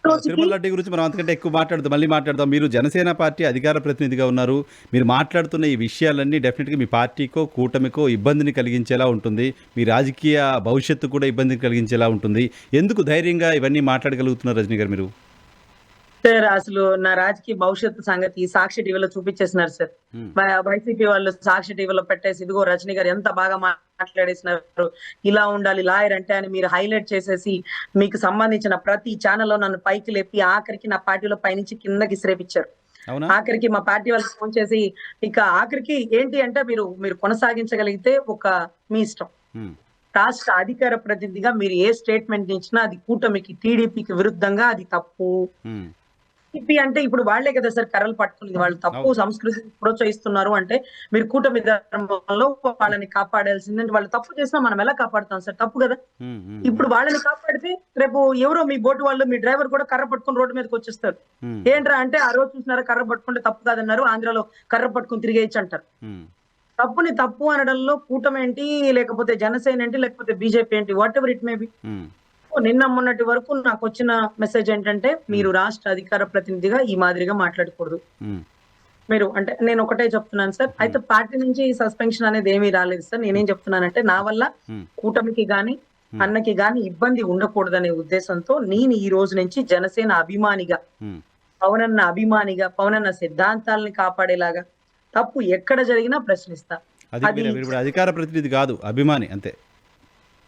రోజుకి తిరుమల లడ్డు గురించి మనం అంతకంటే ఎక్కువ మాట్లాడదాం, మళ్ళీ మాట్లాడదాం. మీరు జనసేన పార్టీ అధికార ప్రతినిధిగా ఉన్నారు. మీరు మాట్లాడుతున్న ఈ విషయాలన్నీ డెఫినెట్గా మీ పార్టీకో కూటమికో ఇబ్బందిని కలిగించేలా ఉంటుంది. మీ రాజకీయ భవిష్యత్తు కూడా ఇబ్బందిని కలిగించేలా ఉంటుంది. ఎందుకు ధైర్యంగా ఇవన్నీ మాట్లాడగలుగుతున్నారు రజనీ గారు మీరు? సార్ అసలు నా రాజకీయ భవిష్యత్తు సంగతి సాక్షి టీవీలో చూపించేసినారు సార్. ఉమ్, వైసీపీ వాళ్ళు సాక్షి టీవీలో పెట్టేసి ఇదిగో రజనీ గారు ఎంత బాగా మాట్లాడేసినారు, ఇలా ఉండాలి లాయర్ అంటే అని మీరు హైలైట్ చేసేసి మీకు సంబంధించిన ప్రతి ఛానల్లో నన్ను పైకి లేపి ఆఖరికి నా పార్టీలో పైనుంచి కిందకి ఇసిరేపిచ్చారు. అవునా? ఆఖరికి మా పార్టీ వాళ్ళకి ఫోన్ చేసి ఇక ఆఖరికి ఏంటి అంటే మీరు మీరు కొనసాగించగలిగితే ఒక మీ ఇష్టం. ఉమ్, రాష్ట్ర అధికార ప్రతినిధిగా మీరు ఏ స్టేట్మెంట్ ఇచ్చినా అది కూటమికి టీడీపీకి విరుద్ధంగా అది తప్పు. ఉమ్, టీడీపీ అంటే ఇప్పుడు వాళ్లే కదా సార్ కర్రలు పట్టుకునేది. వాళ్ళు తప్పు అవును. సంస్కృతిని ప్రోత్సహిస్తున్నారు అంటే మీరు కూటమి ధర్మంలో వాళ్ళని కాపాడాల్సిందంటే వాళ్ళు తప్పు చేసినా మనం ఎలా కాపాడుతాం సార్? తప్పు కదా. ఉమ్, ఉమ్, ఇప్పుడు వాళ్ళని కాపాడితే రేపు ఎవరో మీ బోటు వాళ్ళు మీ డ్రైవర్ కూడా కర్ర పట్టుకుని రోడ్డు మీదకి వచ్చేస్తారు. ఉమ్, ఏంట్రా అంటే ఆ రోజు చూసినారా కర్ర పట్టుకుంటే తప్పు కాదన్నారు, ఆంధ్రాలో కర్ర పట్టుకుని తిరిగేయచ్చు అంటారు. ఉమ్, తప్పుని తప్పు అనడంలో కూటమి ఏంటి, లేకపోతే జనసేన ఏంటి, లేకపోతే బీజేపీ ఏంటి, whatever it may be. Um, నిన్న మొన్నటి వరకు నాకు వచ్చిన మెసేజ్ ఏంటంటే మీరు రాష్ట్ర అధికార ప్రతినిధిగా ఈ మాదిరిగా మాట్లాడకూడదు. ఉమ్, మీరు అంటే నేను ఒకటే చెప్తున్నాను సార్. అయితే పార్టీ నుంచి సస్పెన్షన్ అనేది ఏమీ రాలేదు సార్. నేనేం చెప్తున్నానంటే నా వల్ల ఉమ్, కూటమికి గాని అన్నకి గాని ఇబ్బంది ఉండకూడదనే ఉద్దేశంతో నేను ఈ రోజు నుంచి జనసేన అభిమానిగా, ఉమ్. పవనన్న అభిమానిగా, పవనన్న సిద్ధాంతాలని కాపాడేలాగా తప్పు ఎక్కడ జరిగినా ప్రశ్నిస్తా. అది అది మీరు ఇప్పుడు అధికార ప్రతినిధి కాదు, అభిమాని అంతే.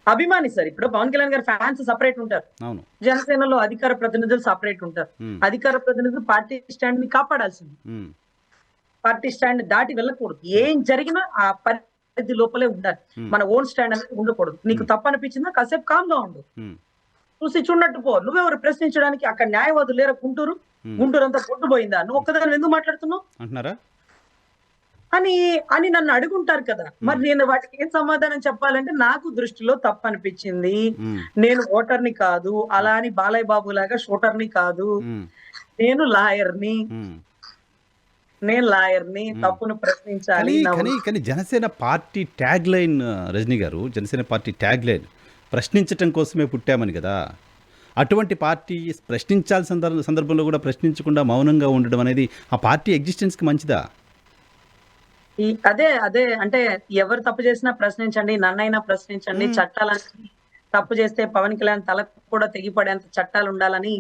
అభిమాని సార్. ఇప్పుడు పవన్ కళ్యాణ్ గారి ఫ్యాన్స్ సపరేట్ ఉంటారు, అవును. జనసేనలో అధికార ప్రతినిధులు సపరేట్ ఉంటారు. ఉమ్, అధికార ప్రతినిధులు పార్టీ స్టాండ్ ని కాపాడాల్సింది, ఉమ్, పార్టీ స్టాండ్ దాటి వెళ్ళకూడదు. ఏం జరిగినా ఆ పరిధి లోపలే ఉండాలి. ఉమ్, మన ఓన్ స్టాండ్ అనేది ఉండకూడదు. నీకు తప్పు అనిపించిందా కాసేపు కామ్ గా ఉండు, ఉమ్, చూసి చూడనట్టు పో. నువ్వెవరు ప్రశ్నించడానికి? అక్కడ న్యాయవాదులు లేరా? గుంటూరు ఉమ్. గుంటూరు అంతా పొట్టు పోయిందా? నువ్వు ఒక్కదాని ఎందుకు మాట్లాడుతున్నావు అంటున్నారా? అని అని నన్ను అడుగుంటారు కదా. మరి నేను వాటికి ఏం సమాధానం చెప్పాలంటే నాకు దృష్టిలో తప్పు అనిపించింది. ఉమ్, నేను ఓటర్ని కాదు, అలా అని బాలయ్య బాబు లాగా షూటర్ని కాదు, ఉమ్, నేను లాయర్ని. ఉమ్. నేను లాయర్ని, తప్పును ప్రశ్నించాలి. కానీ Janasena party tag line, Rajini garu, Janasena party tag line ప్రశ్నించటం కోసమే పుట్టామని కదా. అటువంటి పార్టీ ప్రశ్నించాల్సిన సందర్భంలో కూడా ప్రశ్నించకుండా మౌనంగా ఉండడం అనేది ఆ పార్టీ ఎగ్జిస్టెన్స్కి మంచిదా? అదే అదే అంటే ఎవరు తప్పు చేసినా ప్రశ్నించండి, నన్నైనా ప్రశ్నించండి. చట్టాలన్నీ తప్పు చేస్తే పవన్ కళ్యాణ్ తలకు కూడా తెగిపడేంత చట్టాలు ఉండాలని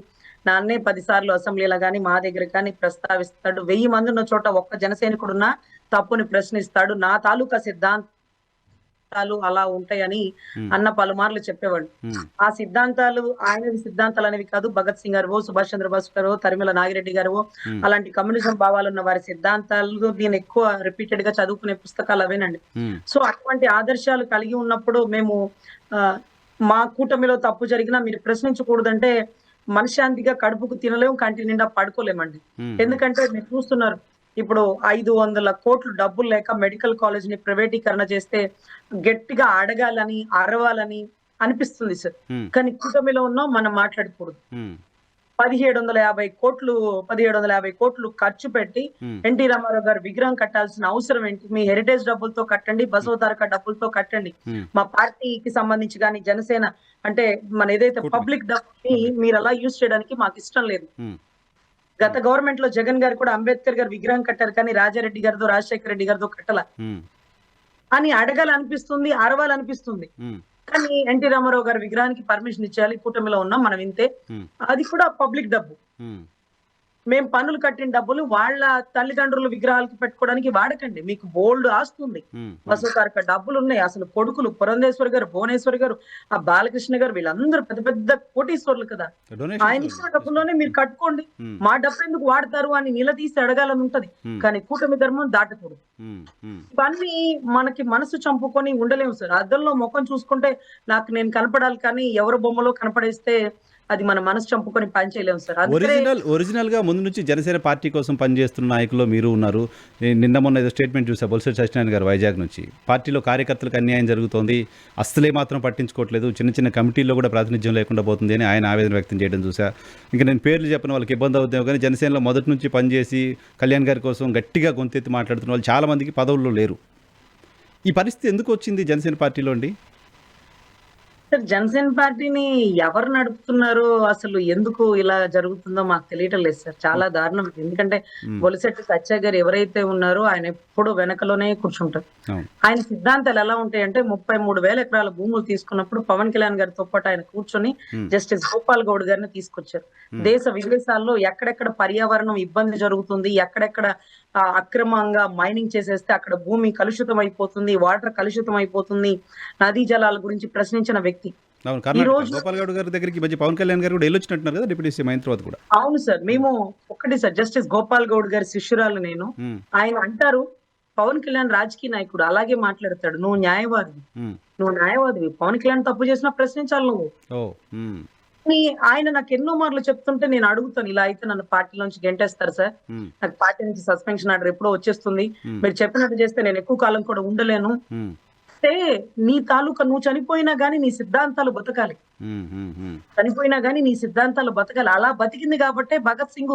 నాన్నే 10 సార్లు అసెంబ్లీలో గాని మా దగ్గర కానీ ప్రస్తావిస్తాడు. 1000 మంది ఉన్న చోట ఒక్క జన సైనికుడున్నా తప్పుని ప్రశ్నిస్తాడు. నా తాలూకా సిద్ధాంతాలు అలా ఉంటాయని అన్న పలుమార్లు చెప్పేవాళ్ళు. ఉమ్, ఆ సిద్ధాంతాలు ఆయన సిద్ధాంతాలు అనేవి కాదు. భగత్ సింగ్ గారు, సుభాష్ చంద్రబోస్ గారు, తరిమిల నాగిరెడ్డి గారు, ఉమ్, అలాంటి కమ్యూనిజం భావాలు ఉన్న వారి సిద్ధాంతాలు నేను ఎక్కువ రిపీటెడ్ గా చదువుకునే పుస్తకాలు అవేనండి. ఉమ్, సో అటువంటి ఆదర్శాలు కలిగి ఉన్నప్పుడు మేము ఆ, మా కూటమిలో తప్పు జరిగినా మీరు ప్రశ్నించకూడదంటే మనశ్శాంతిగా కడుపుకు తినలేము, కంటి నిండా పడుకోలేమండి. ఉమ్, ఎందుకంటే మీరు చూస్తున్నారు ఇప్పుడు 500 కోట్లు డబ్బులు లేక మెడికల్ కాలేజ్ ని ప్రైవేటీకరణ చేస్తే గట్టిగా అడగాలని అరవాలని అనిపిస్తుంది సార్. ఉమ్, కానీ కూటమిలో ఉన్నాం, మనం మాట్లాడకూడదు. ఉమ్, 1750 కోట్లు ఖర్చు పెట్టి ఉమ్, ఎన్టీ రామారావు గారు విగ్రహం కట్టాల్సిన అవసరం ఏంటి? మీ హెరిటేజ్ డబ్బులతో కట్టండి, బసవ తారక డబ్బులతో కట్టండి. ఉమ్. మా పార్టీకి సంబంధించి కానీ జనసేన అంటే మన ఏదైతే కూటమి. పబ్లిక్ డబ్బుని మీరు అలా యూజ్ చేయడానికి మాకు ఇష్టం లేదు. ఉమ్, గత గవర్నమెంట్ లో జగన్ గారు కూడా అంబేద్కర్ గారు విగ్రహం కట్టారు, కానీ రాజారెడ్డి గారితో రాజశేఖర రెడ్డి గారితో కట్టల ఉమ్, అని అడగాలనిపిస్తుంది, అరవాలనిపిస్తుంది. ఉమ్, కానీ ఎన్టీ రామారావు గారి విగ్రహానికి పర్మిషన్ ఇచ్చేయాలి, కూటమిలో ఉన్నాం మనం ఇంతే. ఉమ్, అది కూడా పబ్లిక్ డబ్బు. ఉమ్, మేము పన్నులు కట్టిన డబ్బులు వాళ్ళ తల్లిదండ్రుల విగ్రహాలకి పెట్టుకోవడానికి వాడకండి. మీకు బోల్డ్ ఆస్తుంది, ఉమ్, బసవతారక డబ్బులు ఉన్నాయి. అసలు కొడుకులు పురంధేశ్వరి గారు, భువనేశ్వరి గారు, ఆ బాలకృష్ణ గారు, వీళ్ళందరూ పెద్ద పెద్ద కోటీశ్వరులు కదా. డొనేషన్ ఆయన ఇచ్చిన డబ్బుల్లోనే మీరు కట్టుకోండి, ఉమ్, మా డబ్బు ఎందుకు వాడతారు అని నిలదీసి అడగాలని ఉంటది. ఉమ్, కానీ కూటమి ధర్మం దాటకూడదు. ఉమ్, ఉమ్, ఇవన్నీ మనకి మనసు చంపుకొని ఉండలేము సార్. అద్దంలో ముఖం చూసుకుంటే నాకు నేను కనపడాలి, కానీ ఎవరి బొమ్మలో కనపడేస్తే అది మన మనసు చంపుకొని పని చేయలేము సార్. అందుకనే ఒరిజినల్గా ముందు నుంచి జనసేన పార్టీ కోసం పనిచేస్తున్న నాయకుల్లో మీరు ఉన్నారు. నిన్న మొన్న ఏదో స్టేట్మెంట్ చూసా, బొలిశెట్టి సత్యనారాయణ గారు వైజాగ్ నుంచి, పార్టీలో కార్యకర్తలకు అన్యాయం జరుగుతోంది, అస్సలే మాత్రం పట్టించుకోవట్లేదు, చిన్న చిన్న కమిటీల్లో కూడా ప్రాతినిధ్యం లేకుండా పోతుంది అని ఆయన ఆవేదన వ్యక్తం చేయడం చూసా. ఇంకా నేను పేర్లు చెప్పిన వాళ్ళకి ఇబ్బంది అవుతాయి, కానీ జనసేనలో మొదటి నుంచి పనిచేసి కళ్యాణ్ గారి కోసం గట్టిగా గొంతెత్తి మాట్లాడుతున్న వాళ్ళు చాలామందికి పదవుల్లో లేరు. ఈ పరిస్థితి ఎందుకు వచ్చింది జనసేన పార్టీలో అండి? సార్ జనసేన పార్టీని ఎవరు నడుపుతున్నారో అసలు ఎందుకు ఇలా జరుగుతుందో మాకు తెలియటం లేదు సార్. చాలా దారుణం. ఎందుకంటే ఉమ్, బొలిశెట్టి సత్య గారు ఎవరైతే ఉన్నారో ఆయన ఎప్పుడూ వెనకలోనే కూర్చుంటారు. అవును. ఆయన సిద్ధాంతాలు ఎలా ఉంటాయంటే 33,000 ఎకరాల భూములు తీసుకున్నప్పుడు పవన్ కళ్యాణ్ గారితో పాటు ఆయన కూర్చొని ఉమ్, జస్టిస్ గోపాల్ గౌడ్ గారిని తీసుకొచ్చారు. దేశ విదేశాల్లో ఎక్కడెక్కడ పర్యావరణం ఇబ్బంది జరుగుతుంది, ఎక్కడెక్కడ అక్రమంగా మైనింగ్ చేసేస్తే అక్కడ భూమి కలుషితం అయిపోతుంది, వాటర్ కలుషితం అయిపోతుంది, నదీ జలాల గురించి ప్రశ్నించిన వ్యక్తి. అవును. ఈ కర్ణాటక రోజు గోపాల్ గౌడ్ గారి దగ్గరికి మధ్య పవన్ కళ్యాణ్ గారు కూడా వెళ్ళొచ్చినట్టున్నారు కదా డిప్యూటీ సీఎం అయిన తర్వాత కూడా. అవును సార్, మేము ఒక్కటి సార్, జస్టిస్ గోపాల్ గౌడ్ గారి శిష్యురాలు నేను. ఉమ్, ఆయన అంటారు పవన్ కళ్యాణ్ రాజకీయ నాయకుడు అలాగే మాట్లాడతాడు, నువ్వు న్యాయవాదివి, ఉమ్, నువ్వు న్యాయవాదివి, పవన్ కళ్యాణ్ తప్పు చేసినా ప్రశ్నించాలి నువ్వు. ఓ, ఉమ్, అని ఆయన నాకు ఎన్నో మార్లు చెప్తుంటే నేను అడుగుతాను, ఇలా అయితే నన్ను పార్టీలోంచి గెంటేస్తారు సార్, ఉమ్, నాకు పార్టీ నుంచి సస్పెన్షన్ ఆర్డర్ ఎప్పుడో వచ్చేస్తుంది, ఉమ్, మీరు చెప్పినట్టు చేస్తే నేను ఎక్కువ కాలం కూడా ఉండలేను. ఉమ్, అంటే నీ తాలూకా నువ్వు చనిపోయినా గానీ నీ సిద్ధాంతాలు బతకాలి, ఉమ్, ఉమ్, ఉమ్. చనిపోయినా గానీ నీ సిద్ధాంతాలు బతకాలి. అలా బతికింది కాబట్టే భగత్ సింగ్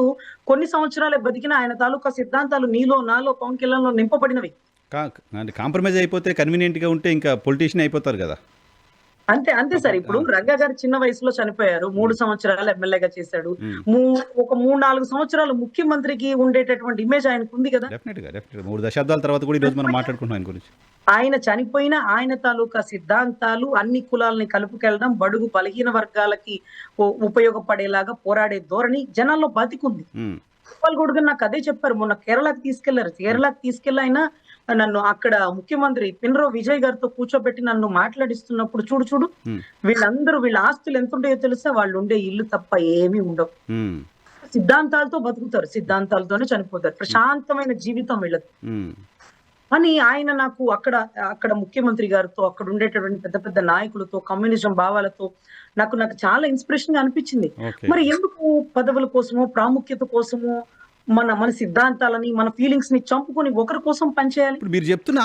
కొన్ని సంవత్సరాలే బతికిన ఆయన తాలూకా సిద్ధాంతాలు నీలో నాలో పవన్ కళ్యాణ్ లో నింపబడినవి. అంటే కాంప్రమైజ్ అయిపోతే కన్వీనియంట్గా ఉంటే ఇంకా పొలిటీషియన్ అయిపోతారు కదా. అంతే అంతే సార్. ఇప్పుడు రంగా గారు చిన్న వయసులో చనిపోయారు, 3 సంవత్సరాలు ఎమ్మెల్యేగా చేశాడు, ఒక 3-4 సంవత్సరాలు ముఖ్యమంత్రికి ఉండేటటువంటి ఇమేజ్ ఆయనకు ఉంది కదా. డెఫినెట్గా 3 దశాబ్దాల తర్వాత కూడా ఈరోజు మనం మాట్లాడుకుంటున్నాం ఆయన గురించి. ఆయన చనిపోయిన ఆయన తాలూకా సిద్ధాంతాలు అన్ని కులాలని కలుపుకెళ్ళడం, బడుగు బలహీన వర్గాలకి ఉపయోగపడేలాగా పోరాడే ధోరణి జనాల్లో బతికుంది. ఉమ్, గోపాల్ గౌడ్ గారు నాకు అదే చెప్పారు, మొన్న కేరళకి తీసుకెళ్లారు. కేరళకి తీసుకెళ్ళి ఆయన నన్ను అక్కడ ముఖ్యమంత్రి పినరో విజయ్ గారితో కూర్చోబెట్టి నన్ను మాట్లాడిస్తున్నప్పుడు చూడు చూడు ఉమ్, వీళ్ళందరూ వీళ్ళ ఆస్తులు ఎంత ఉంటాయో తెలుసా, వాళ్ళు ఉండే ఇల్లు తప్ప ఏమీ ఉండవు, ఉమ్, సిద్ధాంతాలతో బతుకుతారు, సిద్ధాంతాలతోనే చనిపోతారు, ప్రశాంతమైన జీవితం వీళ్ళది ఉమ్, అని ఆయన నాకు అక్కడ ముఖ్యమంత్రి గారితో, అక్కడ ఉండేటటువంటి పెద్ద పెద్ద నాయకులతో, కమ్యూనిజం భావాలతో నాకు చాలా ఇన్స్పిరేషన్ గా అనిపించింది. ఓకే. మరి ఎందుకు పదవుల కోసమో ప్రాముఖ్యత కోసమో మన సిద్ధాంతాలని మన ఫీలింగ్స్ ని చంపుకొని ఒకరి కోసం పనిచేయాలి? ఇప్పుడు మీరు చెప్తున్న